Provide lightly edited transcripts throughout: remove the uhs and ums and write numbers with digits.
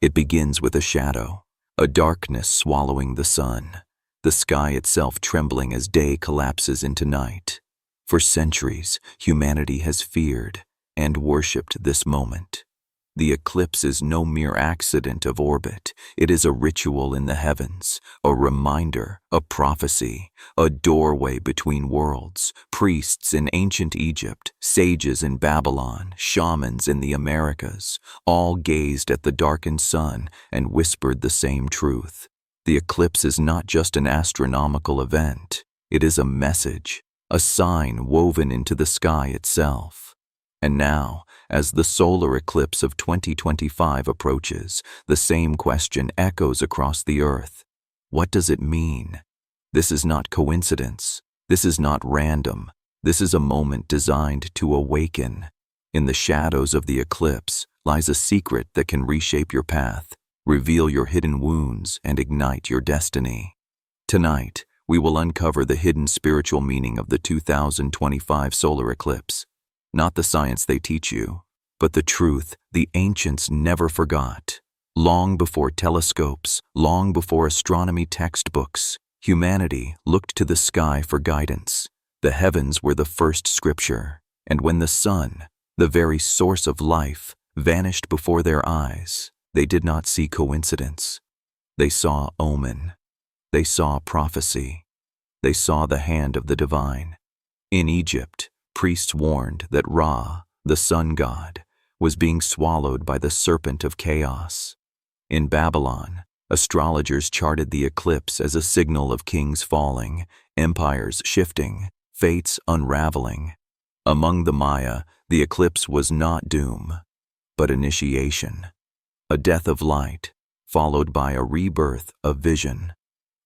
It begins with a shadow, a darkness swallowing the sun, the sky itself trembling as day collapses into night. For centuries, humanity has feared and worshipped this moment. The eclipse is no mere accident of orbit. It is a ritual in the heavens, a reminder, a prophecy, a doorway between worlds. Priests in ancient Egypt, sages in Babylon, shamans in the Americas, all gazed at the darkened sun and whispered the same truth. The eclipse is not just an astronomical event. It is a message, a sign woven into the sky itself. And now, as the solar eclipse of 2025 approaches, the same question echoes across the earth. What does it mean? This is not coincidence. This is not random. This is a moment designed to awaken. In the shadows of the eclipse lies a secret that can reshape your path, reveal your hidden wounds, and ignite your destiny. Tonight, we will uncover the hidden spiritual meaning of the 2025 solar eclipse. Not the science they teach you, but the truth the ancients never forgot. Long before telescopes, long before astronomy textbooks, humanity looked to the sky for guidance. The heavens were the first scripture, and when the sun, the very source of life, vanished before their eyes, they did not see coincidence. They saw omen. They saw prophecy. They saw the hand of the divine. In Egypt, priests warned that Ra, the sun god, was being swallowed by the serpent of chaos. In Babylon, astrologers charted the eclipse as a signal of kings falling, empires shifting, fates unraveling. Among the Maya, the eclipse was not doom, but initiation, a death of light, followed by a rebirth of vision.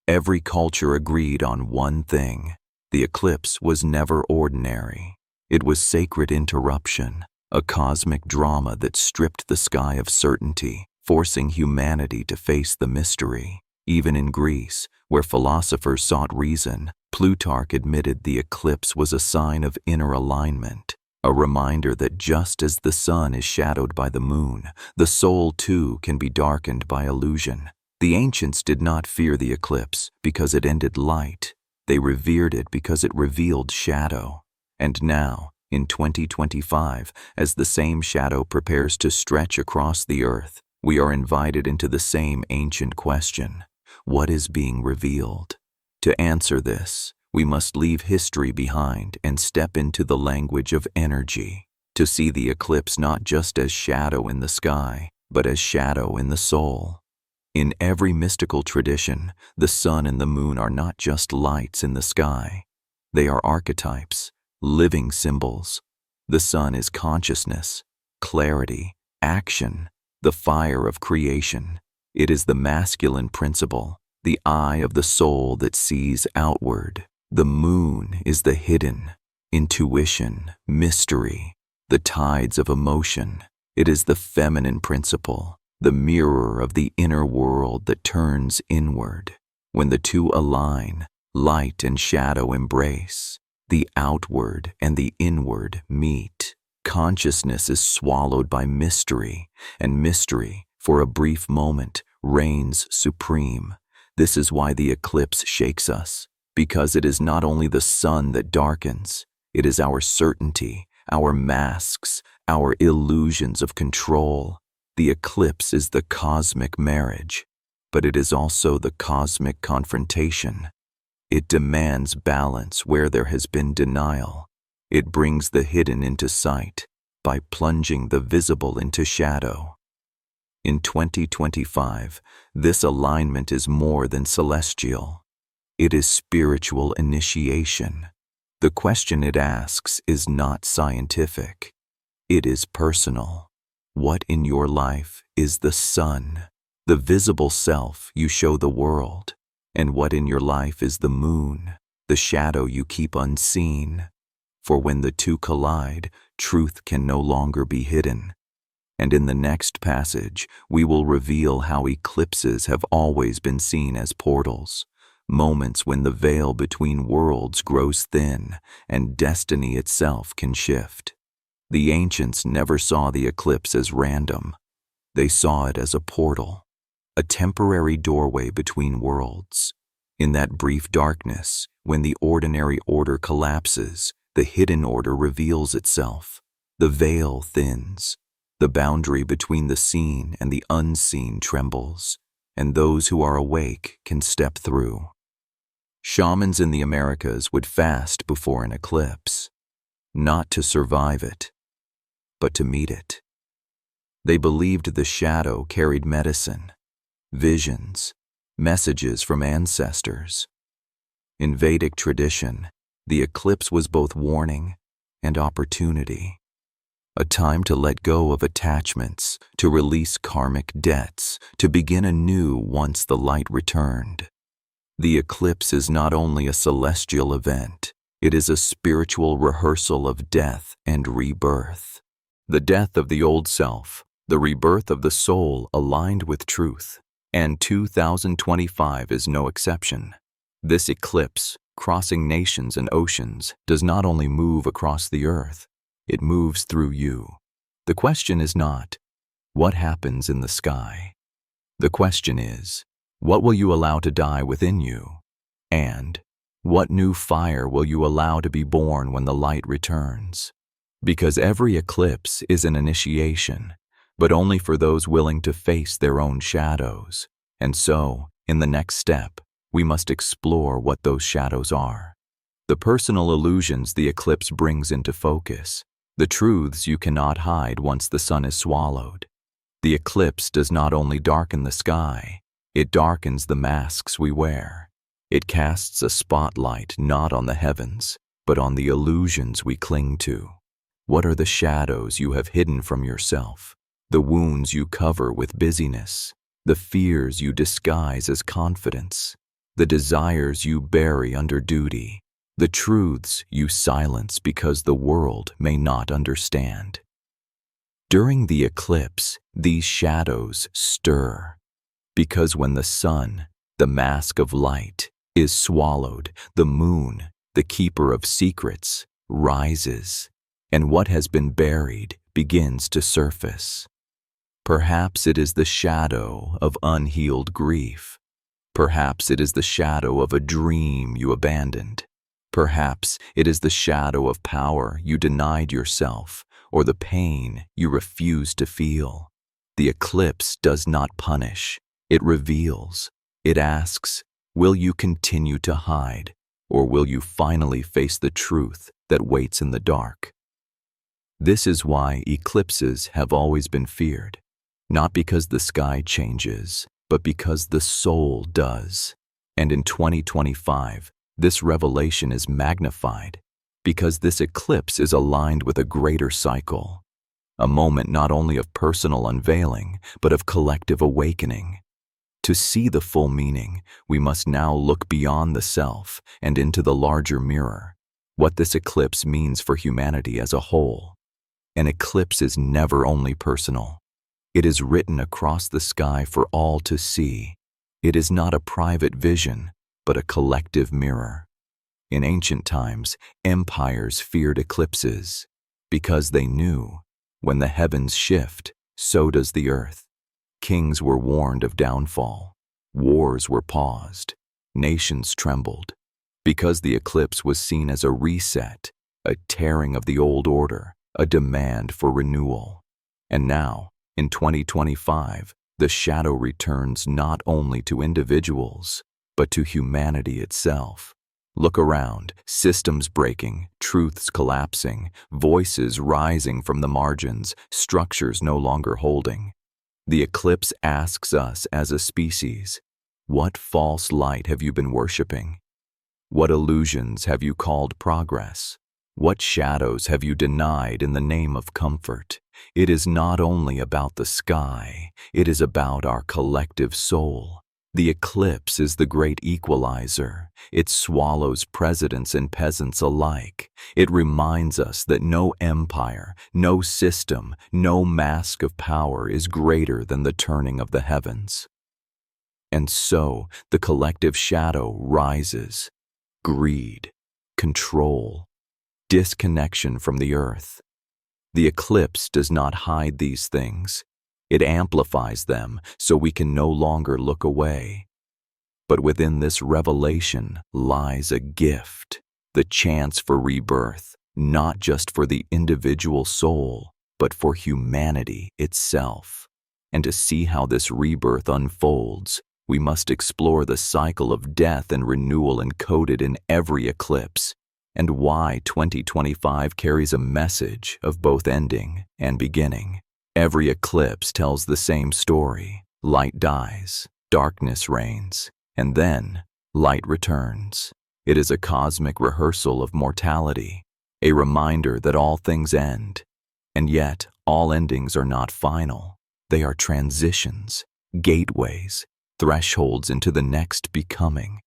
Every culture agreed on one thing: the eclipse was never ordinary. It was sacred interruption, a cosmic drama that stripped the sky of certainty, forcing humanity to face the mystery. Even in Greece, where philosophers sought reason, Plutarch admitted the eclipse was a sign of inner alignment, a reminder that just as the sun is shadowed by the moon, the soul too can be darkened by illusion. The ancients did not fear the eclipse because it ended light. They revered it because it revealed shadow. And now, in 2025, as the same shadow prepares to stretch across the earth, we are invited into the same ancient question: what is being revealed? To answer this, we must leave history behind and step into the language of energy, to see the eclipse not just as shadow in the sky, but as shadow in the soul. In every mystical tradition, the sun and the moon are not just lights in the sky. They are archetypes, living symbols. The sun is consciousness, clarity, action, the fire of creation. It is the masculine principle, the eye of the soul that sees outward. The moon is the hidden, intuition, mystery, the tides of emotion. It is the feminine principle, the mirror of the inner world that turns inward. When the two align, light and shadow embrace. The outward and the inward meet. Consciousness is swallowed by mystery, and mystery, for a brief moment, reigns supreme. This is why the eclipse shakes us, because it is not only the sun that darkens, it is our certainty, our masks, our illusions of control. The eclipse is the cosmic marriage, but it is also the cosmic confrontation. It demands balance where there has been denial. It brings the hidden into sight by plunging the visible into shadow. In 2025, this alignment is more than celestial. It is spiritual initiation. The question it asks is not scientific. It is personal. What in your life is the sun, the visible self you show the world? And what in your life is the moon, the shadow you keep unseen? For when the two collide, truth can no longer be hidden. And in the next passage, we will reveal how eclipses have always been seen as portals, moments when the veil between worlds grows thin and destiny itself can shift. The ancients never saw the eclipse as random. They saw it as a portal, a temporary doorway between worlds. In that brief darkness, when the ordinary order collapses, the hidden order reveals itself. The veil thins. The boundary between the seen and the unseen trembles, and those who are awake can step through. Shamans in the Americas would fast before an eclipse, not to survive it, but to meet it. They believed the shadow carried medicine, visions, messages from ancestors. In Vedic tradition, the eclipse was both warning and opportunity, a time to let go of attachments, to release karmic debts, to begin anew once the light returned. The eclipse is not only a celestial event, it is a spiritual rehearsal of death and rebirth. The death of the old self, the rebirth of the soul aligned with truth, and 2025 is no exception. This eclipse, crossing nations and oceans, does not only move across the earth, it moves through you. The question is not, what happens in the sky? The question is, what will you allow to die within you? And what new fire will you allow to be born when the light returns? Because every eclipse is an initiation, but only for those willing to face their own shadows. And so, in the next step, we must explore what those shadows are. The personal illusions the eclipse brings into focus, the truths you cannot hide once the sun is swallowed. The eclipse does not only darken the sky, it darkens the masks we wear. It casts a spotlight not on the heavens, but on the illusions we cling to. What are the shadows you have hidden from yourself? The wounds you cover with busyness, the fears you disguise as confidence, the desires you bury under duty, the truths you silence because the world may not understand. During the eclipse, these shadows stir, because when the sun, the mask of light, is swallowed, the moon, the keeper of secrets, rises, and what has been buried begins to surface. Perhaps it is the shadow of unhealed grief. Perhaps it is the shadow of a dream you abandoned. Perhaps it is the shadow of power you denied yourself, or the pain you refused to feel. The eclipse does not punish, it reveals. It asks, will you continue to hide, or will you finally face the truth that waits in the dark? This is why eclipses have always been feared. Not because the sky changes, but because the soul does. And in 2025, this revelation is magnified because this eclipse is aligned with a greater cycle, a moment not only of personal unveiling, but of collective awakening. To see the full meaning, we must now look beyond the self and into the larger mirror, what this eclipse means for humanity as a whole. An eclipse is never only personal. It is written across the sky for all to see. It is not a private vision, but a collective mirror. In ancient times, empires feared eclipses because they knew, when the heavens shift, so does the earth. Kings were warned of downfall. Wars were paused. Nations trembled. Because the eclipse was seen as a reset, a tearing of the old order, a demand for renewal. And now, in 2025, the shadow returns not only to individuals, but to humanity itself. Look around, systems breaking, truths collapsing, voices rising from the margins, structures no longer holding. The eclipse asks us as a species, what false light have you been worshiping? What illusions have you called progress? What shadows have you denied in the name of comfort? It is not only about the sky, it is about our collective soul. The eclipse is the great equalizer. It swallows presidents and peasants alike. It reminds us that no empire, no system, no mask of power is greater than the turning of the heavens. And so the collective shadow rises. Greed, control, disconnection from the earth. The eclipse does not hide these things. It amplifies them so we can no longer look away. But within this revelation lies a gift, the chance for rebirth, not just for the individual soul, but for humanity itself. And to see how this rebirth unfolds, we must explore the cycle of death and renewal encoded in every eclipse, and why 2025 carries a message of both ending and beginning. Every eclipse tells the same story. Light dies, darkness reigns, and then light returns. It is a cosmic rehearsal of mortality, a reminder that all things end. And yet, all endings are not final. They are transitions, gateways, thresholds into the next becoming.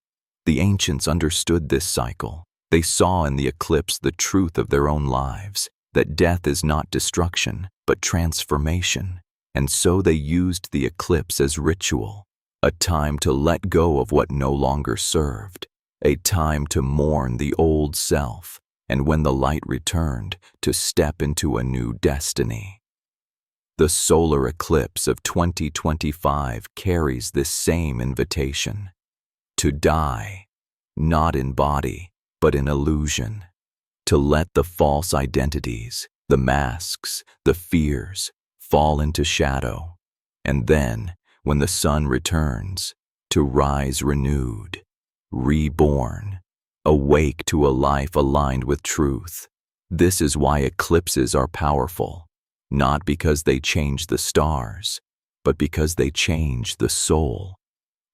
The ancients understood this cycle. They saw in the eclipse the truth of their own lives, that death is not destruction, but transformation. And so they used the eclipse as ritual, a time to let go of what no longer served, a time to mourn the old self, and when the light returned, to step into a new destiny. The solar eclipse of 2025 carries this same invitation: to die, not in body, but in illusion, to let the false identities, the masks, the fears, fall into shadow, and then, when the sun returns, to rise renewed, reborn, awake to a life aligned with truth. This is why eclipses are powerful, not because they change the stars, but because they change the soul.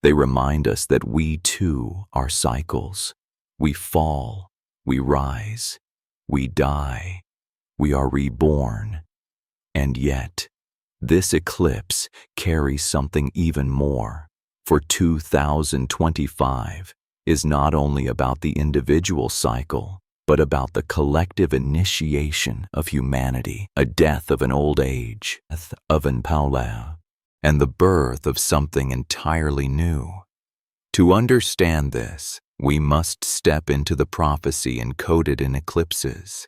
They remind us that we too are cycles. We fall, we rise, we die, we are reborn. And yet, this eclipse carries something even more. For 2025 is not only about the individual cycle, but about the collective initiation of humanity, a death of an old age, death of an power, and the birth of something entirely new. To understand this, we must step into the prophecy encoded in eclipses,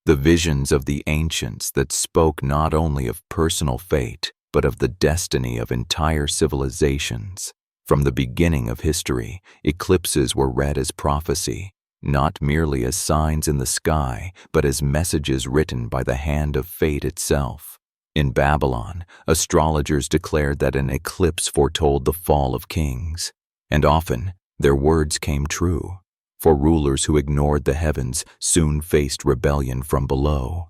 the visions of the ancients that spoke not only of personal fate, but of the destiny of entire civilizations. From the beginning of history, eclipses were read as prophecy, not merely as signs in the sky, but as messages written by the hand of fate itself. In Babylon, astrologers declared that an eclipse foretold the fall of kings, and often their words came true. For rulers who ignored the heavens soon faced rebellion from below.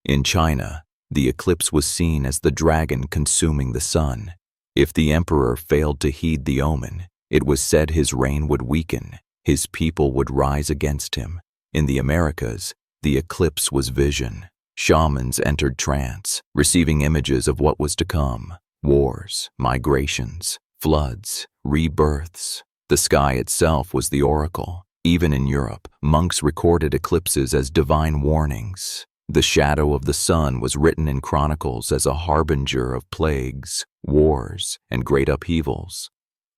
In China, the eclipse was seen as the dragon consuming the sun. If the emperor failed to heed the omen, it was said his reign would weaken, his people would rise against him. In the Americas, the eclipse was vision. Shamans entered trance, receiving images of what was to come: wars, migrations, floods, rebirths. The sky itself was the oracle. Even in Europe, monks recorded eclipses as divine warnings. The shadow of the sun was written in chronicles as a harbinger of plagues, wars, and great upheavals.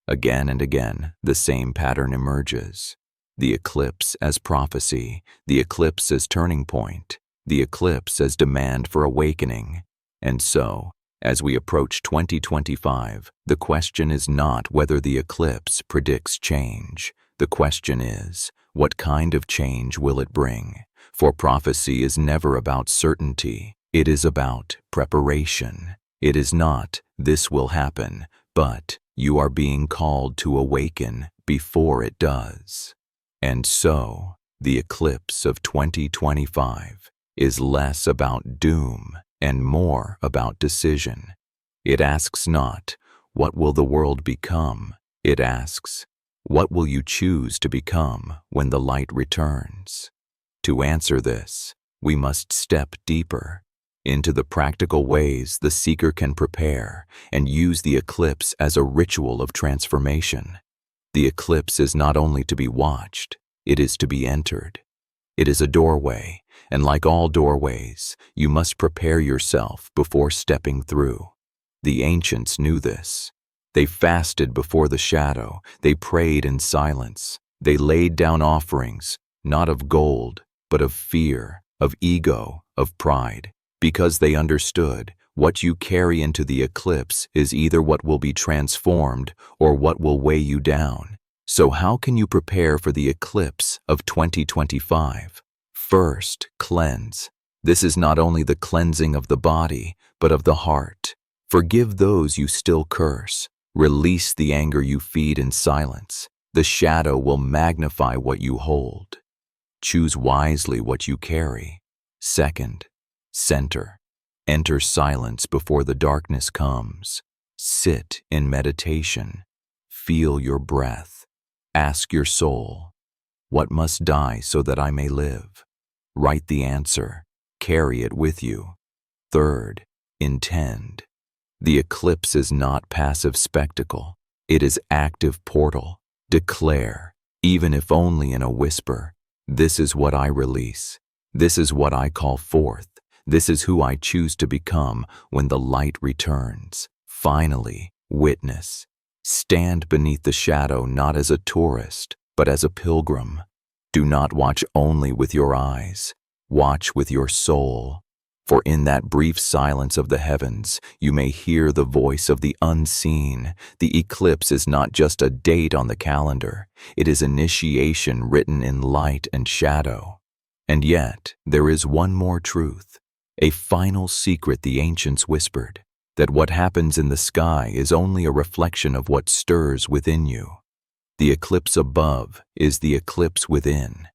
Again and again, the same pattern emerges. The eclipse as prophecy, the eclipse as turning point, the eclipse as demand for awakening. And so, as we approach 2025, the question is not whether the eclipse predicts change. The question is, what kind of change will it bring? For prophecy is never about certainty. It is about preparation. It is not, this will happen, but you are being called to awaken before it does. And so, the eclipse of 2025 is less about doom and more about decision. It asks not, what will the world become? It asks, what will you choose to become when the light returns? To answer this, we must step deeper into the practical ways the seeker can prepare and use the eclipse as a ritual of transformation. The eclipse is not only to be watched, it is to be entered. It is a doorway, and like all doorways, you must prepare yourself before stepping through. The ancients knew this. They fasted before the shadow, they prayed in silence, they laid down offerings, not of gold, but of fear, of ego, of pride, because they understood, What you carry into the eclipse is either what will be transformed or what will weigh you down. So how can you prepare for the eclipse of 2025? First, cleanse. This is not only the cleansing of the body, but of the heart. Forgive those you still curse. Release the anger you feed in silence. The shadow will magnify what you hold. Choose wisely what you carry. Second, center. Enter silence before the darkness comes. Sit in meditation. Feel your breath. Ask your soul, what must die so that I may live? Write the answer. Carry it with you. Third, intend. The eclipse is not passive spectacle. It is active portal. Declare, even if only in a whisper, this is what I release. This is what I call forth. This is who I choose to become when the light returns. Finally, witness. Stand beneath the shadow not as a tourist, but as a pilgrim. Do not watch only with your eyes. Watch with your soul. For in that brief silence of the heavens, you may hear the voice of the unseen. The eclipse is not just a date on the calendar. It is initiation written in light and shadow. And yet, there is one more truth, a final secret the ancients whispered, that what happens in the sky is only a reflection of what stirs within you. The eclipse above is the eclipse within.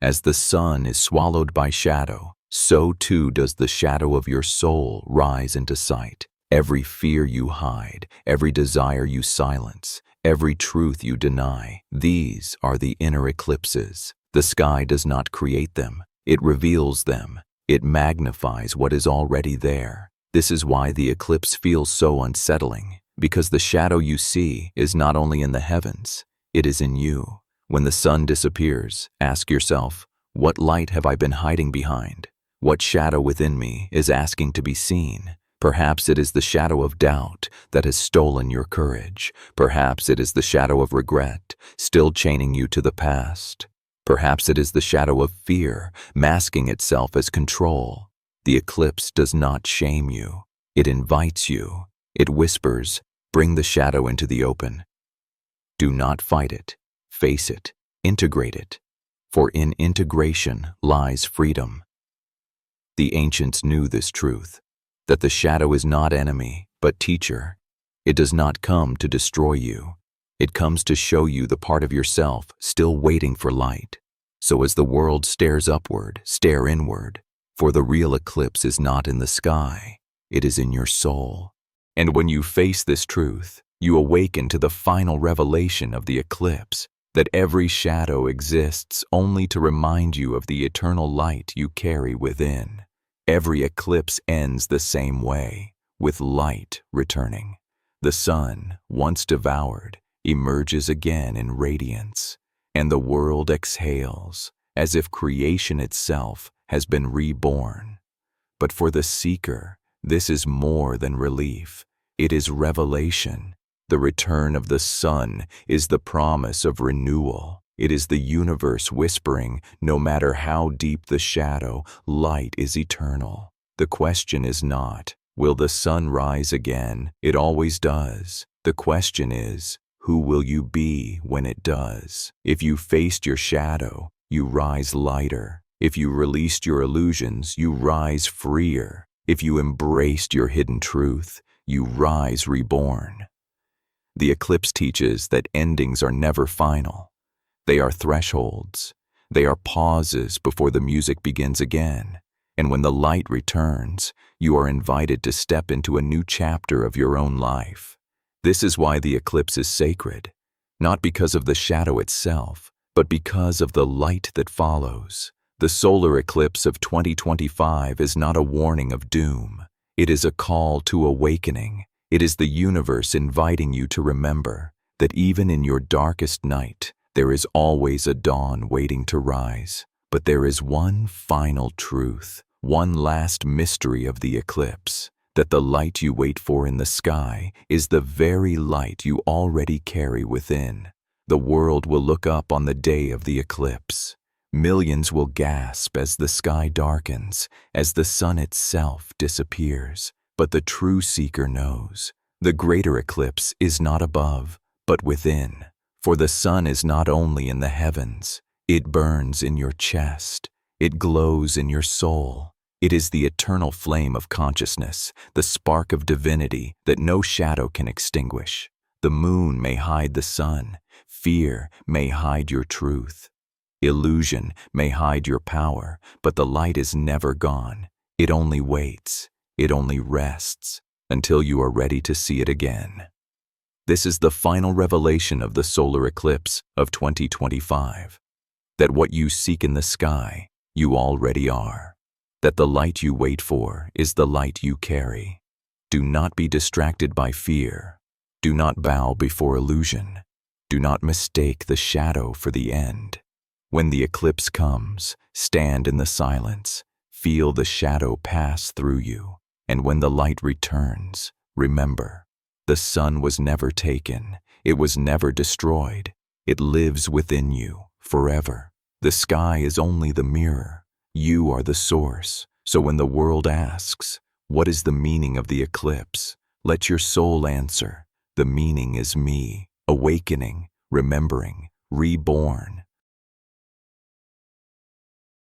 As the sun is swallowed by shadow, so too does the shadow of your soul rise into sight. Every fear you hide, every desire you silence, every truth you deny, these are the inner eclipses. The sky does not create them, it reveals them. It magnifies what is already there. This is why the eclipse feels so unsettling, because the shadow you see is not only in the heavens, it is in you. When the sun disappears, ask yourself, what light have I been hiding behind? What shadow within me is asking to be seen? Perhaps it is the shadow of doubt that has stolen your courage. Perhaps it is the shadow of regret, still chaining you to the past. Perhaps it is the shadow of fear, masking itself as control. The eclipse does not shame you. It invites you. It whispers, bring the shadow into the open. Do not fight it. Face it. Integrate it. For in integration lies freedom. The ancients knew this truth, that the shadow is not enemy, but teacher. It does not come to destroy you. It comes to show you the part of yourself still waiting for light. So as the world stares upward, stare inward, for the real eclipse is not in the sky, it is in your soul. And when you face this truth, you awaken to the final revelation of the eclipse, that every shadow exists only to remind you of the eternal light you carry within. Every eclipse ends the same way, with light returning. The sun, once devoured, emerges again in radiance, and the world exhales as if creation itself has been reborn. But for the seeker, this is more than relief. It is revelation. The return of the sun is the promise of renewal. It is the universe whispering, no matter how deep the shadow, light is eternal. The question is not, will the sun rise again? It always does. The question is, who will you be when it does? If you faced your shadow, you rise lighter. If you released your illusions, you rise freer. If you embraced your hidden truth, you rise reborn. The eclipse teaches that endings are never final. They are thresholds. They are pauses before the music begins again. And when the light returns, you are invited to step into a new chapter of your own life. This is why the eclipse is sacred, not because of the shadow itself, but because of the light that follows. The solar eclipse of 2025 is not a warning of doom. It is a call to awakening. It is the universe inviting you to remember that even in your darkest night, there is always a dawn waiting to rise. But there is one final truth, one last mystery of the eclipse, that the light you wait for in the sky is the very light you already carry within. The world will look up on the day of the eclipse. Millions will gasp as the sky darkens, as the sun itself disappears. But the true seeker knows. The greater eclipse is not above, but within. For the sun is not only in the heavens, it burns in your chest, it glows in your soul. It is the eternal flame of consciousness, the spark of divinity that no shadow can extinguish. The moon may hide the sun, fear may hide your truth. Illusion may hide your power, but the light is never gone. It only waits, it only rests, until you are ready to see it again. This is the final revelation of the solar eclipse of 2025. That what you seek in the sky, you already are. That the light you wait for is the light you carry. Do not be distracted by fear. Do not bow before illusion. Do not mistake the shadow for the end. When the eclipse comes, stand in the silence. Feel the shadow pass through you. And when the light returns, remember, the sun was never taken. It was never destroyed. It lives within you forever. The sky is only the mirror. You are the source. So when the world asks, what is the meaning of the eclipse? Let your soul answer, the meaning is me, awakening, remembering, reborn.